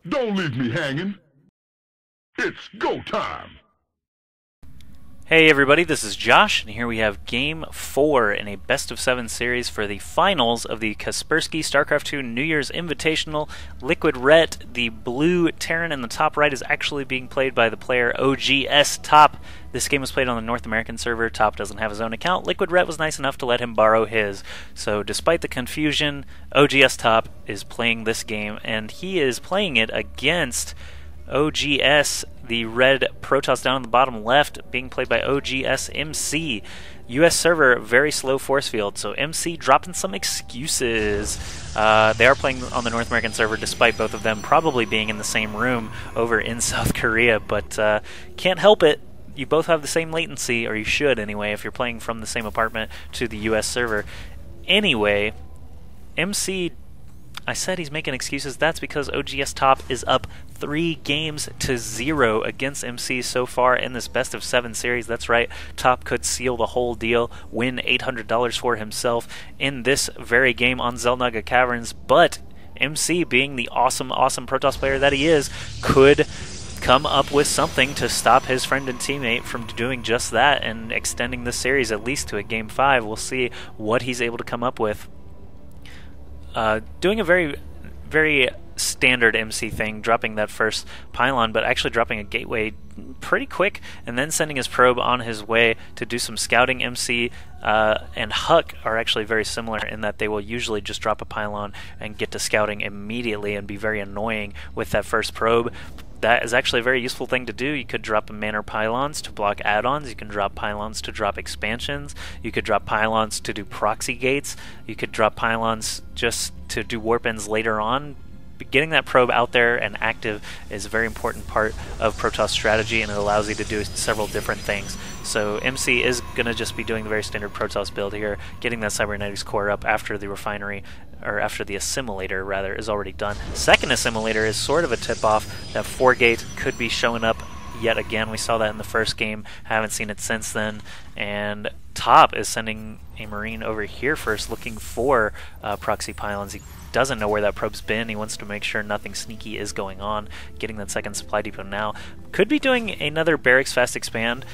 Don't leave me hanging. It's go time. Hey everybody, this is Josh, and here we have Game 4 in a best-of-7 series for the finals of the Kaspersky StarCraft 2 New Year's Invitational. Liquid Red, the blue Terran in the top right, is actually being played by the player oGsTOP. This game was played on the North American server. Top doesn't have his own account. Liquid Red was nice enough to let him borrow his. So despite the confusion, oGsTOP is playing this game, and he is playing it against oGs, the red Protoss down in the bottom left, being played by oGsMC. US server, very slow force field, so MC dropping some excuses. They are playing on the North American server despite both of them probably being in the same room over in South Korea, but can't help it. You both have the same latency, or you should anyway, if you're playing from the same apartment to the US server. Anyway, MC, I said he's making excuses. That's because oGsTOP is up 3-0 against MC so far in this best-of-7 series. That's right, Top could seal the whole deal, win $800 for himself in this very game on Xel'Naga Caverns, but MC, being the awesome Protoss player that he is, could come up with something to stop his friend and teammate from doing just that and extending the series at least to a Game 5. We'll see what he's able to come up with. Doing a very standard MC thing, dropping that first pylon, but actually dropping a gateway pretty quick, and then sending his probe on his way to do some scouting. MC and Huck are actually very similar in that they will usually just drop a pylon and get to scouting immediately and be very annoying with that first probe. That is actually a very useful thing to do. You could drop manor pylons to block add-ons. You can drop pylons to drop expansions. You could drop pylons to do proxy gates. You could drop pylons just to do warp ends later on. Getting that probe out there and active is a very important part of Protoss strategy, and it allows you to do several different things. So MC is going to just be doing the very standard Protoss build here, getting that cybernetics core up after the refinery, or after the assimilator rather, is already done. Second assimilator is sort of a tip-off that 4-gate could be showing up yet again. We saw that in the first game, haven't seen it since then, and Top is sending a Marine over here first looking for proxy pylons. He doesn't know where that probe's been. He wants to make sure nothing sneaky is going on. Getting that second supply depot now. Could be doing another barracks fast expand.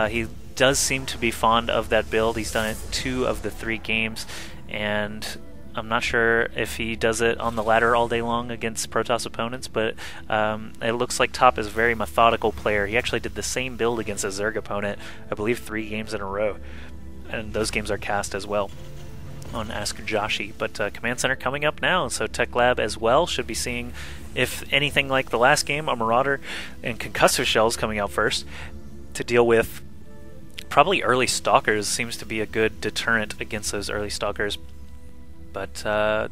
He does seem to be fond of that build. He's done it 2 of the 3 games, and I'm not sure if he does it on the ladder all day long against Protoss opponents, but it looks like Top is a very methodical player. He actually did the same build against a Zerg opponent, I believe 3 games in a row, and those games are cast as well on AskJoshy. But Command Center coming up now, so Tech Lab as well should be seeing, if anything like the last game, a Marauder and concussive shells coming out first to deal with. Probably early Stalkers seems to be a good deterrent against those early Stalkers. But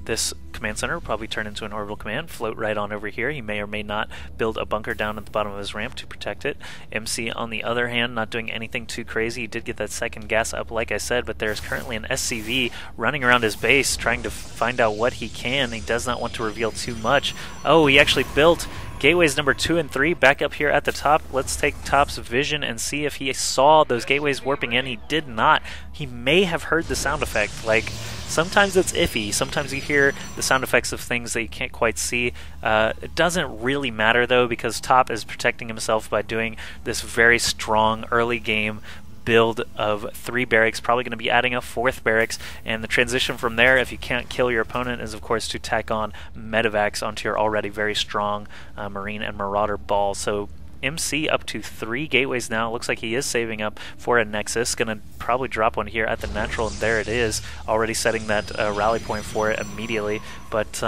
this Command Center will probably turn into an orbital command, float right on over here. He may or may not build a bunker down at the bottom of his ramp to protect it. MC, on the other hand, not doing anything too crazy. He did get that second gas up, like I said, but there's currently an SCV running around his base trying to find out what he can. He does not want to reveal too much. Oh, he actually built gateways number 2 and 3 back up here at the top. Let's take Top's vision and see if he saw those gateways warping in. He did not. He may have heard the sound effect. Like, sometimes it's iffy. Sometimes you hear the sound effects of things that you can't quite see. It doesn't really matter though, because Top is protecting himself by doing this very strong early game build of 3 barracks, probably going to be adding a 4th barracks, and the transition from there, if you can't kill your opponent, is of course to tack on medevacs onto your already very strong Marine and Marauder ball. So MC up to 3 gateways now. Looks like he is saving up for a Nexus. Gonna probably drop one here at the natural, and there it is, already setting that rally point for it immediately. But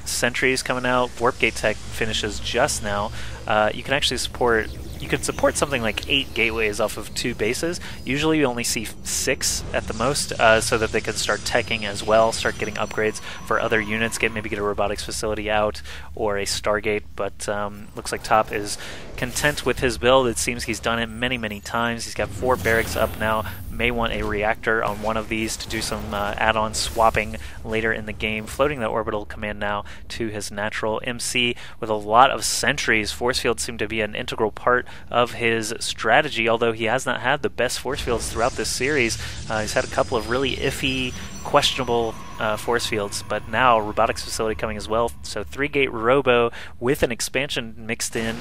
sentries coming out, warp gate tech finishes just now. You can actually support you could support something like 8 gateways off of 2 bases. Usually you only see 6 at the most, so that they can start teching as well, start getting upgrades for other units, maybe get a robotics facility out or a Stargate, but looks like Top is content with his build. It seems he's done it many times. He's got 4 barracks up now, may want a reactor on one of these to do some add-on swapping later in the game, floating that orbital command now to his natural. MC with a lot of sentries. Force fields seem to be an integral part of his strategy, although he has not had the best force fields throughout this series. He's had a couple of really iffy questionable force fields, but now robotics facility coming as well. So 3-gate robo with an expansion mixed in.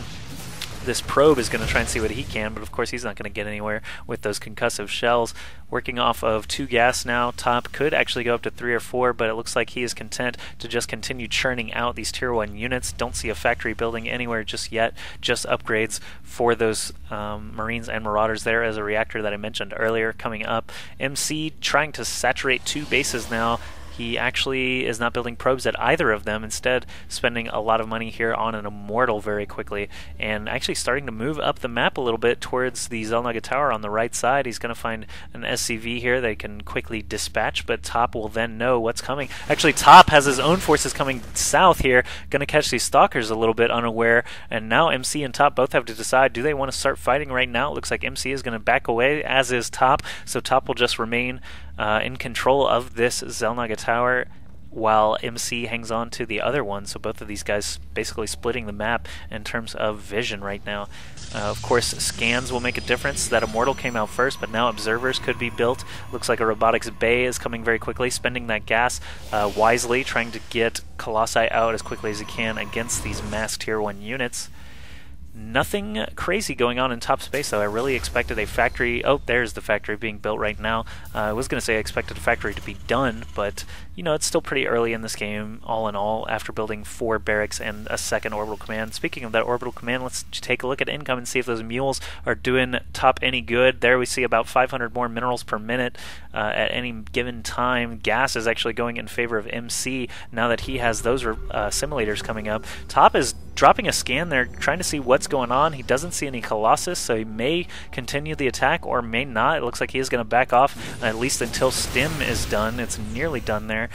This probe is going to try and see what he can, but of course he's not going to get anywhere with those concussive shells. Working off of 2 gas now. Top could actually go up to 3 or 4, but it looks like he is content to just continue churning out these Tier 1 units. Don't see a factory building anywhere just yet, just upgrades for those Marines and Marauders there as a reactor that I mentioned earlier coming up. MC trying to saturate 2 bases now. He actually is not building probes at either of them, instead spending a lot of money here on an Immortal very quickly, and actually starting to move up the map a little bit towards the Xel'Naga Tower on the right side. He's going to find an SCV here they can quickly dispatch, but Top will then know what's coming. Actually, Top has his own forces coming south here, going to catch these Stalkers a little bit unaware, and now MC and Top both have to decide, do they want to start fighting right now? It looks like MC is going to back away, as is Top, so Top will just remain in control of this Xel'Naga Tower while MC hangs on to the other one. So both of these guys basically splitting the map in terms of vision right now. Of course, scans will make a difference. That Immortal came out first, but now observers could be built. Looks like a robotics bay is coming very quickly, spending that gas wisely, trying to get Colossi out as quickly as he can against these mass Tier 1 units. Nothing crazy going on in top space, though. I really expected a factory. Oh, there's the factory being built right now. I was going to say I expected a factory to be done, but, you know, it's still pretty early in this game, all in all, after building 4 barracks and a second orbital command. Speaking of that orbital command, let's take a look at income and see if those mules are doing Top any good. There we see about 500 more minerals per minute at any given time. Gas is actually going in favor of MC now that he has those simulators coming up. Top is dropping a scan there, trying to see what's going on. He doesn't see any Colossus, so he may continue the attack or may not. It looks like he is going to back off, at least until Stim is done. It's nearly done there.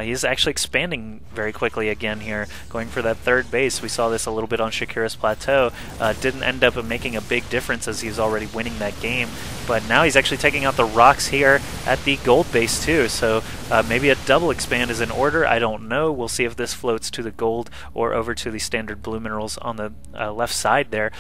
He is actually expanding very quickly again here, going for that 3rd base. We saw this a little bit on Shakira's Plateau. Didn't end up making a big difference as he was already winning that game, but now he's actually taking out the rocks here at the gold base too, so maybe a double expand is in order. I don't know. We'll see if this floats to the gold or over to the standard blue minerals on the left side there.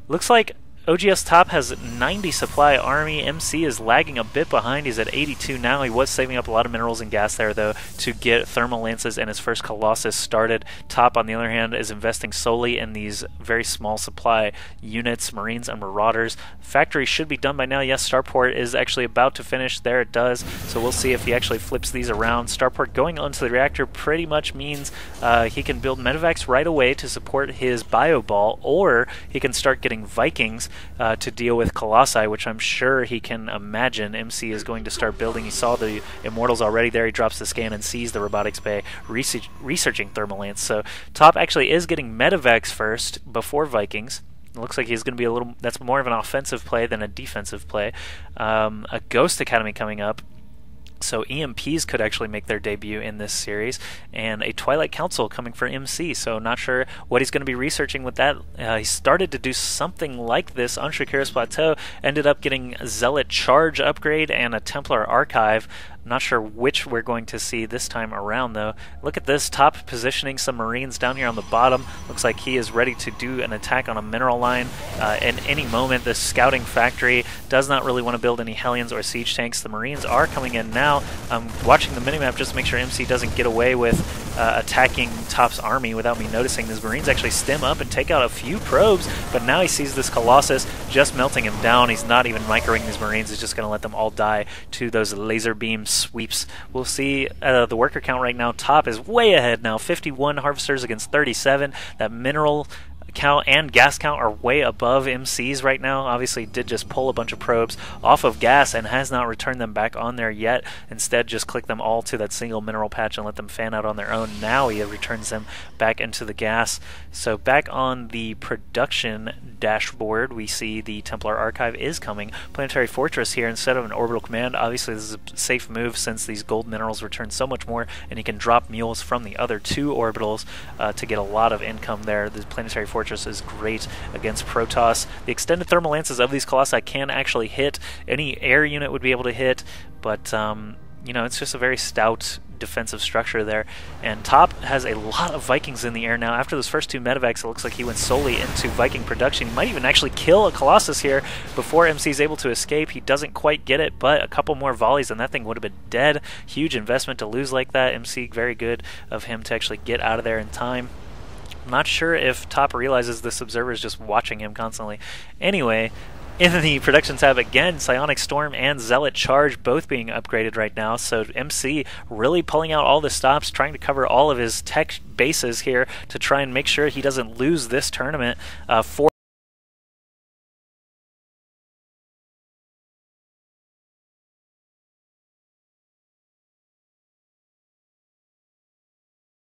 Looks like oGsTOP has 90 supply army. MC is lagging a bit behind. He's at 82 now. He was saving up a lot of minerals and gas there, though, to get thermal lances and his first Colossus started. Top, on the other hand, is investing solely in these very small supply units, Marines and Marauders. Factory should be done by now. Yes, Starport is actually about to finish. There it does. So we'll see if he actually flips these around. Starport going onto the reactor pretty much means he can build medevacs right away to support his bio ball, or he can start getting Vikings to deal with Colossi, which I'm sure he can imagine MC is going to start building. He saw the Immortals already there. He drops the scan and sees the robotics bay researching thermal lance. So Top actually is getting medevacs first before Vikings. It looks like he's going to be a little... That's more of an offensive play than a defensive play. A Ghost Academy coming up. So EMPs could actually make their debut in this series, and a Twilight Council coming for MC, so not sure what he's going to be researching with that. He started to do something like this on Shakira's Plateau, ended up getting Zealot Charge upgrade and a Templar Archive. Not sure which we're going to see this time around, though. Look at this, Top positioning some Marines down here on the bottom. Looks like he is ready to do an attack on a mineral line at any moment. The scouting factory does not really want to build any Hellions or siege tanks. The Marines are coming in now. I'm watching the minimap just to make sure MC doesn't get away with attacking Top's army without me noticing. These Marines actually stem up and take out a few probes, but now he sees this Colossus just melting him down. He's not even microing these Marines. He's just going to let them all die to those laser beam sweeps. We'll see the worker count right now. Top is way ahead now, 51 harvesters against 37. That mineral count and gas count are way above MC's right now. Obviously did just pull a bunch of probes off of gas and has not returned them back on there yet. Instead just click them all to that single mineral patch and let them fan out on their own. Now he returns them back into the gas. So back on the production dashboard we see the Templar Archive is coming. Planetary Fortress here instead of an orbital command. Obviously this is a safe move since these gold minerals return so much more, and he can drop mules from the other 2 orbitals to get a lot of income there. The Planetary Fortress is great against Protoss. The extended thermal lances of these Colossi can actually hit. Any air unit would be able to hit, but you know, it's just a very stout defensive structure there. And Top has a lot of Vikings in the air now. After those first 2 medevacs, it looks like he went solely into Viking production. He might even actually kill a Colossus here before MC is able to escape. He doesn't quite get it, but a couple more volleys and that thing would have been dead. Huge investment to lose like that. MC, very good of him to actually get out of there in time. I'm not sure if Top realizes this observer is just watching him constantly. Anyway, in the production tab again, Psionic Storm and Zealot Charge both being upgraded right now, so MC really pulling out all the stops, trying to cover all of his tech bases here to try and make sure he doesn't lose this tournament for